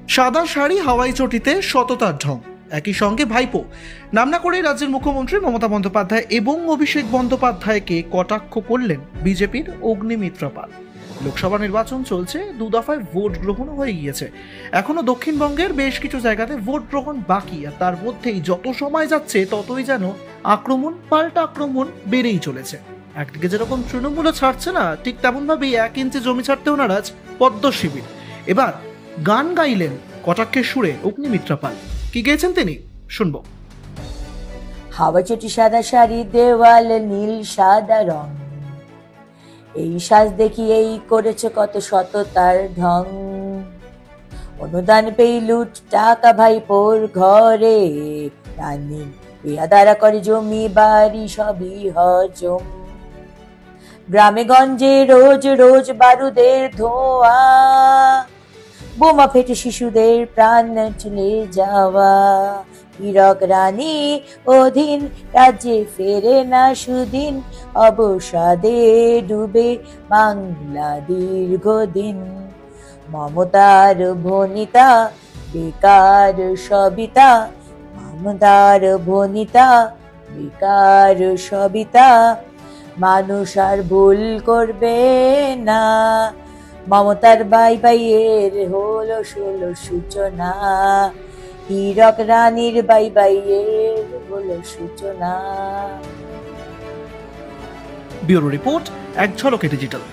সাদা শাড়ি হাওয়াই চটিতে সততার ঢং, একই সঙ্গে ভাইপো। নাম না করে রাজ্যের মুখ্যমন্ত্রী মমতা বন্দ্যোপাধ্যায় এবং অভিষেক বন্দ্যোপাধ্যায়কে কটাক্ষ করলেন বিজেপির অগ্নিমিত্রা পাল। লোকসভা নির্বাচন চলছে, 2 দফায় ভোট গ্রহণও হয়ে গিয়েছে। এখনো দক্ষিণবঙ্গের বেশ কিছু জায়গাতে ভোট গ্রহণ বাকি, আর তার মধ্যেই যত সময় যাচ্ছে ততই যেন আক্রমণ পাল্টা আক্রমণ বেড়েই চলেছে। একদিকে যেরকম তৃণমূলও ছাড়ছে না, ঠিক তেমনভাবেই 1 ইঞ্চি জমি ছাড়তেও নারাজ পদ্ম শিবির। এবার গান গাইলেন কটাক্ষের সুরে অগ্নিমিত্রা পাল। কি গেয়েছেন তিনি, শুনবো। হাওয়া চটি সাদা শাড়ি, দেওয়াল নীল সাদা রং, এই সাজ দেখি এই করেছে কত সততার ঢং। অনুদান পেই লুট টাকা ভাইপোর ঘরে, রানী বেয়াদারা করে জমি বাড়ি সবই হজম। গ্রামে গঞ্জে রোজ রোজ বারুদের ধোঁয়া, বোমা ফেটে শিশুদের প্রাণ চলে যাওয়া। হীরক রানী অধীন রাজ্যে ফেরে না সুদিন, অবসাদে ডুবে বাংলা দীর্ঘদিন। মমতার ভনিতা বেকার সবিতা, মমতার ভনিতা বেকার সবিতা, মানুষ আর ভুল করবে না। মমতার বাই বাইয়ের হলো ষোলো সূচনা, হীরক রানীর বাই বাইয়ের হলো সূচনা। ব্যুরো রিপোর্ট, এক ঝলকে ডিজিটাল।